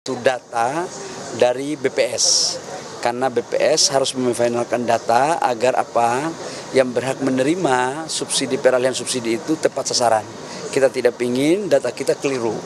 Itu data dari BPS, karena BPS harus memfinalkan data agar apa yang berhak menerima subsidi peralihan subsidi itu tepat sasaran. Kita tidak ingin data kita keliru,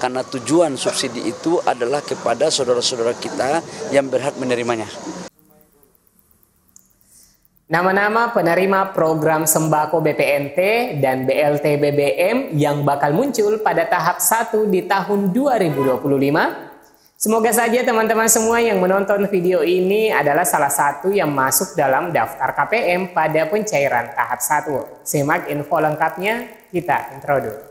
karena tujuan subsidi itu adalah kepada saudara-saudara kita yang berhak menerimanya. Nama-nama penerima program sembako BPNT dan BLT BBM yang bakal muncul pada tahap 1 di tahun 2025. Semoga saja teman-teman semua yang menonton video ini adalah salah satu yang masuk dalam daftar KPM pada pencairan tahap 1. Simak info lengkapnya, kita intro dulu.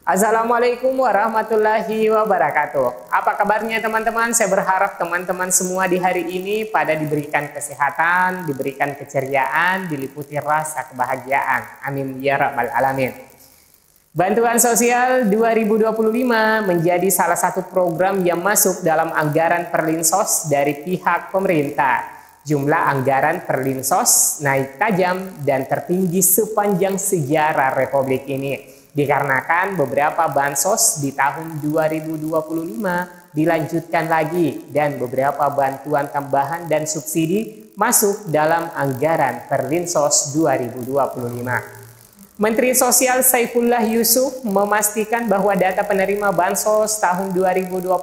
Assalamualaikum warahmatullahi wabarakatuh. Apa kabarnya teman-teman? Saya berharap teman-teman semua di hari ini pada diberikan kesehatan, diberikan keceriaan, diliputi rasa kebahagiaan. Amin ya rabbal alamin. Bantuan Sosial 2025 menjadi salah satu program yang masuk dalam anggaran Perlinsos dari pihak pemerintah. Jumlah anggaran Perlinsos naik tajam dan tertinggi sepanjang sejarah Republik ini. Dikarenakan beberapa bansos di tahun 2025 dilanjutkan lagi dan beberapa bantuan tambahan dan subsidi masuk dalam anggaran Perlinsos 2025. Menteri Sosial Saifullah Yusuf memastikan bahwa data penerima bansos tahun 2025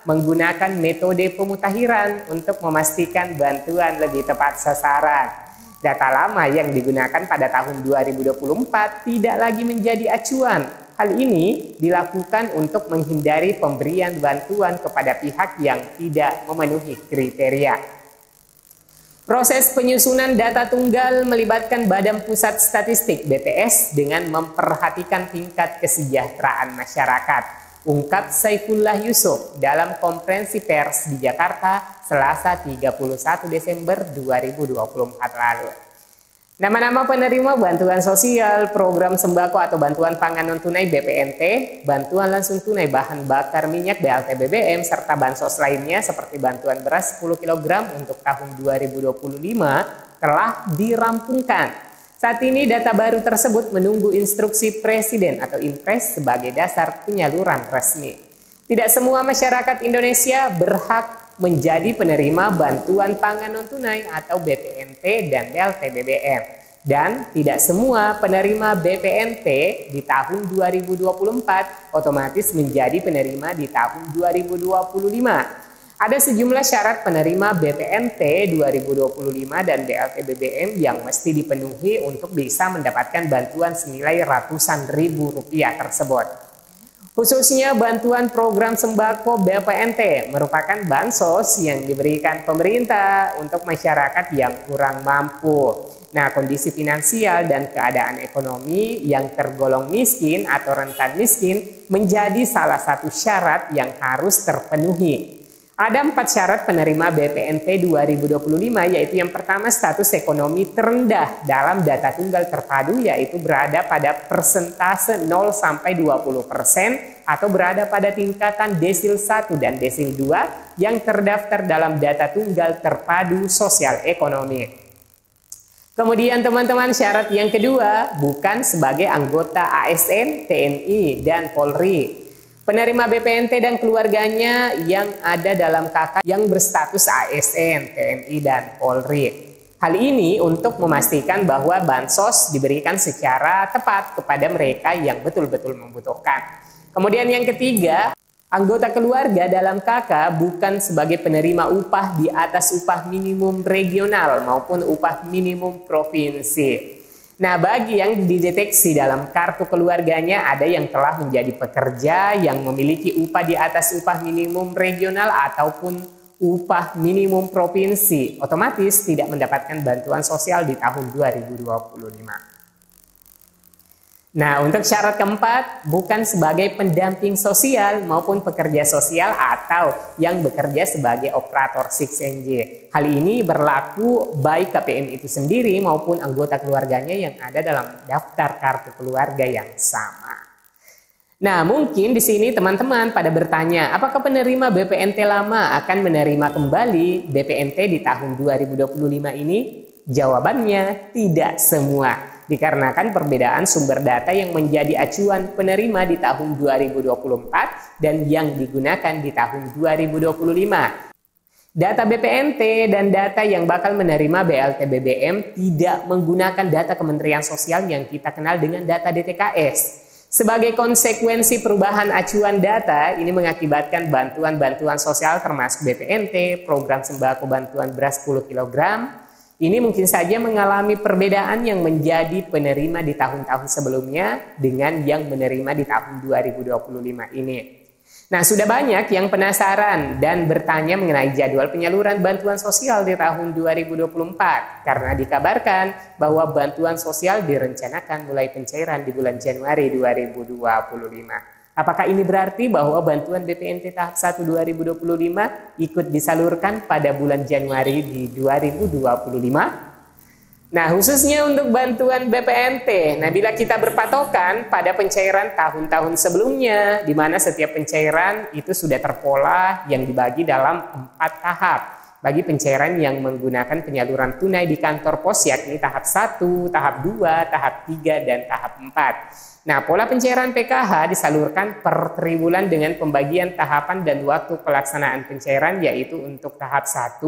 menggunakan metode pemutakhiran untuk memastikan bantuan lebih tepat sasaran. Data lama yang digunakan pada tahun 2024 tidak lagi menjadi acuan. Hal ini dilakukan untuk menghindari pemberian bantuan kepada pihak yang tidak memenuhi kriteria. Proses penyusunan data tunggal melibatkan Badan Pusat Statistik (BPS) dengan memperhatikan tingkat kesejahteraan masyarakat, ungkap Saifullah Yusuf dalam konferensi pers di Jakarta Selasa 31 Desember 2024 lalu. Nama-nama penerima bantuan sosial, program sembako atau bantuan pangan non-tunai BPNT, bantuan langsung tunai bahan bakar minyak BLT BBM, serta bansos lainnya seperti bantuan beras 10 kg untuk tahun 2025 telah dirampungkan. Saat ini data baru tersebut menunggu instruksi Presiden atau Inpres sebagai dasar penyaluran resmi. Tidak semua masyarakat Indonesia berhak menjadi penerima bantuan pangan non-tunai atau BPNT dan BLT BBM. Dan tidak semua penerima BPNT di tahun 2024 otomatis menjadi penerima di tahun 2025. Ada sejumlah syarat penerima BPNT 2025 dan BLT BBM yang mesti dipenuhi untuk bisa mendapatkan bantuan senilai ratusan ribu rupiah tersebut. Khususnya bantuan program sembako BPNT merupakan bansos yang diberikan pemerintah untuk masyarakat yang kurang mampu. Nah, kondisi finansial dan keadaan ekonomi yang tergolong miskin atau rentan miskin menjadi salah satu syarat yang harus terpenuhi. Ada 4 syarat penerima BPNT 2025, yaitu yang pertama status ekonomi terendah dalam data tunggal terpadu, yaitu berada pada persentase 0-20% atau berada pada tingkatan desil 1 dan desil 2 yang terdaftar dalam data tunggal terpadu sosial ekonomi. Kemudian teman-teman, syarat yang kedua bukan sebagai anggota ASN, TNI, dan Polri. Penerima BPNT dan keluarganya yang ada dalam KK yang berstatus ASN, TNI, dan Polri. Hal ini untuk memastikan bahwa bansos diberikan secara tepat kepada mereka yang betul-betul membutuhkan. Kemudian yang ketiga, anggota keluarga dalam KK bukan sebagai penerima upah di atas upah minimum regional maupun upah minimum provinsi. Nah, bagi yang dideteksi dalam kartu keluarganya ada yang telah menjadi pekerja yang memiliki upah di atas upah minimum regional ataupun upah minimum provinsi, otomatis tidak mendapatkan bantuan sosial di tahun 2025. Nah, untuk syarat keempat, bukan sebagai pendamping sosial maupun pekerja sosial atau yang bekerja sebagai operator 6NJ. Hal ini berlaku baik KPM itu sendiri maupun anggota keluarganya yang ada dalam daftar kartu keluarga yang sama. Nah, mungkin di sini teman-teman pada bertanya, apakah penerima BPNT lama akan menerima kembali BPNT di tahun 2025 ini? Jawabannya tidak semua. dikarenakan perbedaan sumber data yang menjadi acuan penerima di tahun 2024 dan yang digunakan di tahun 2025. Data BPNT dan data yang bakal menerima BLT BBM tidak menggunakan data Kementerian Sosial yang kita kenal dengan data DTKS. Sebagai konsekuensi perubahan acuan data, ini mengakibatkan bantuan-bantuan sosial termasuk BPNT, program sembako bantuan beras 10 kg, ini mungkin saja mengalami perbedaan yang menjadi penerima di tahun-tahun sebelumnya dengan yang menerima di tahun 2025 ini. Nah, sudah banyak yang penasaran dan bertanya mengenai jadwal penyaluran bantuan sosial di tahun 2024 karena dikabarkan bahwa bantuan sosial direncanakan mulai pencairan di bulan Januari 2025. Apakah ini berarti bahwa bantuan BPNT tahap 1 2025 ikut disalurkan pada bulan Januari di 2025? Nah, khususnya untuk bantuan BPNT, nah bila kita berpatokan pada pencairan tahun-tahun sebelumnya, di mana setiap pencairan itu sudah terpola yang dibagi dalam 4 tahap. Bagi pencairan yang menggunakan penyaluran tunai di kantor pos, yakni tahap 1, tahap 2, tahap 3, dan tahap 4. Nah, pola pencairan PKH disalurkan per triwulan dengan pembagian tahapan dan waktu pelaksanaan pencairan, yaitu untuk tahap 1,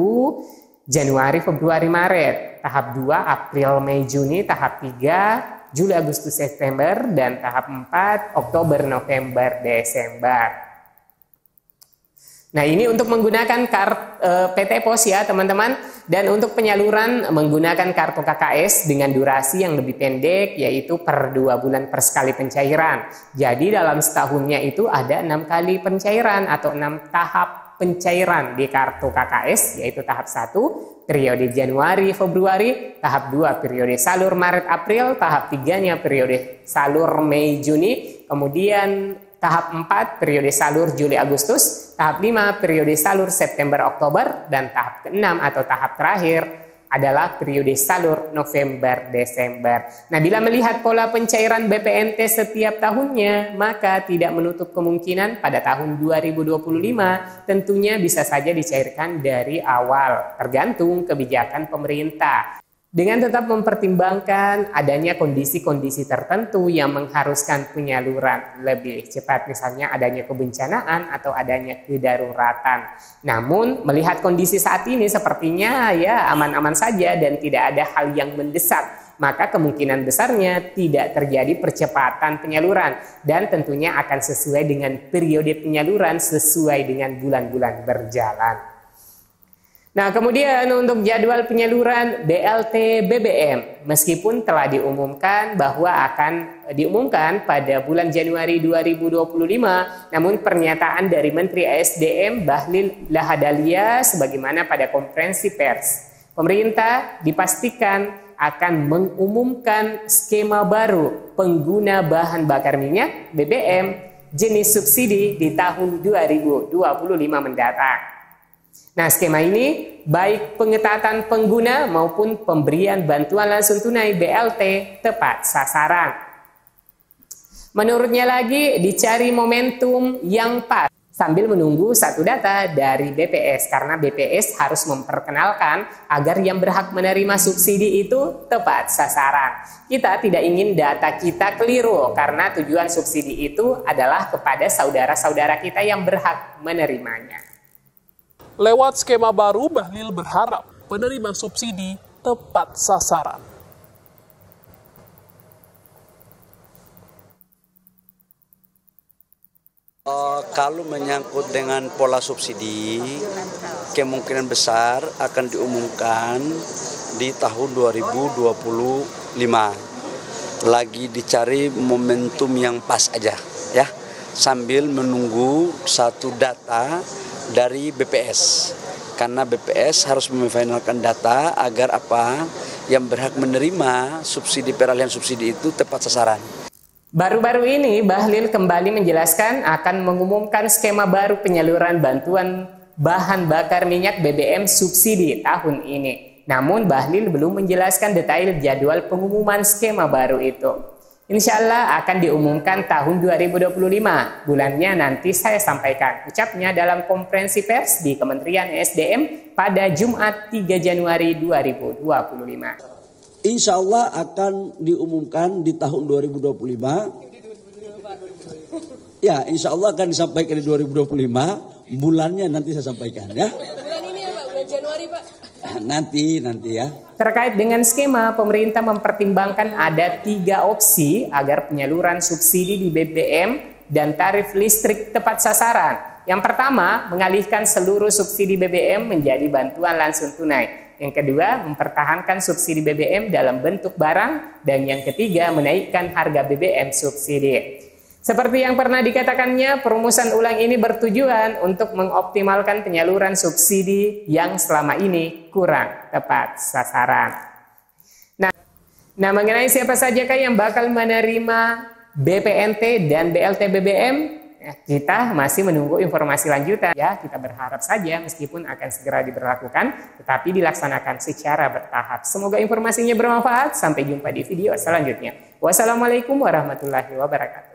Januari, Februari, Maret, tahap 2, April, Mei, Juni, tahap 3, Juli, Agustus, September, dan tahap 4, Oktober, November, Desember. Nah, ini untuk menggunakan PT Pos ya teman-teman, dan untuk penyaluran menggunakan kartu KKS dengan durasi yang lebih pendek, yaitu per 2 bulan per sekali pencairan. Jadi dalam setahunnya itu ada 6 kali pencairan atau 6 tahap pencairan di kartu KKS, yaitu tahap 1 periode Januari Februari, tahap 2 periode salur Maret April, tahap 3-nya periode salur Mei Juni, kemudian tahap 4 periode salur Juli Agustus, tahap 5 periode salur September Oktober, dan tahap ke-6 atau tahap terakhir adalah periode salur November Desember. Nah, bila melihat pola pencairan BPNT setiap tahunnya, maka tidak menutup kemungkinan pada tahun 2025 tentunya bisa saja dicairkan dari awal, tergantung kebijakan pemerintah. Dengan tetap mempertimbangkan adanya kondisi-kondisi tertentu yang mengharuskan penyaluran lebih cepat, misalnya adanya kebencanaan atau adanya kedaruratan. Namun melihat kondisi saat ini sepertinya ya aman-aman saja dan tidak ada hal yang mendesak, maka kemungkinan besarnya tidak terjadi percepatan penyaluran dan tentunya akan sesuai dengan periode penyaluran sesuai dengan bulan-bulan berjalan. Nah, kemudian untuk jadwal penyaluran BLT BBM, meskipun telah diumumkan bahwa akan diumumkan pada bulan Januari 2025, namun pernyataan dari Menteri ESDM Bahlil Lahadalia sebagaimana pada konferensi pers, pemerintah dipastikan akan mengumumkan skema baru pengguna bahan bakar minyak BBM jenis subsidi di tahun 2025 mendatang. Nah, skema ini baik pengetatan pengguna maupun pemberian bantuan langsung tunai BLT tepat sasaran. Menurutnya lagi dicari momentum yang pas sambil menunggu satu data dari BPS karena BPS harus memperkenalkan agar yang berhak menerima subsidi itu tepat sasaran. Kita tidak ingin data kita keliru karena tujuan subsidi itu adalah kepada saudara-saudara kita yang berhak menerimanya. Lewat skema baru, Bahlil berharap penerima subsidi tepat sasaran. Kalau menyangkut dengan pola subsidi, kemungkinan besar akan diumumkan di tahun 2025. Lagi dicari momentum yang pas aja, ya, sambil menunggu satu data dari BPS, karena BPS harus memfinalkan data agar yang berhak menerima subsidi peralihan subsidi itu tepat sasaran. Baru-baru ini Bahlil kembali menjelaskan akan mengumumkan skema baru penyaluran bantuan bahan bakar minyak BBM subsidi tahun ini. Namun Bahlil belum menjelaskan detail jadwal pengumuman skema baru itu. Insya Allah akan diumumkan tahun 2025. Bulannya nanti saya sampaikan. Ucapnya dalam konferensi pers di Kementerian ESDM pada Jumat 3 Januari 2025. insya Allah akan diumumkan di tahun 2025. Ya, insya Allah akan disampaikan di 2025. Bulannya nanti saya sampaikan ya. Bulan ini ya Pak, bulan Januari Pak. Nanti ya. Terkait dengan skema, pemerintah mempertimbangkan ada 3 opsi agar penyaluran subsidi di BBM dan tarif listrik tepat sasaran. Yang pertama, mengalihkan seluruh subsidi BBM menjadi bantuan langsung tunai. Yang kedua, mempertahankan subsidi BBM dalam bentuk barang. Dan yang ketiga, menaikkan harga BBM subsidi. Seperti yang pernah dikatakannya, perumusan ulang ini bertujuan untuk mengoptimalkan penyaluran subsidi yang selama ini kurang tepat sasaran. Nah, mengenai siapa sajakah yang bakal menerima BPNT dan BLT BBM, kita masih menunggu informasi lanjutan ya. Kita berharap saja meskipun akan segera diberlakukan, tetapi dilaksanakan secara bertahap. Semoga informasinya bermanfaat. Sampai jumpa di video selanjutnya. Wassalamualaikum warahmatullahi wabarakatuh.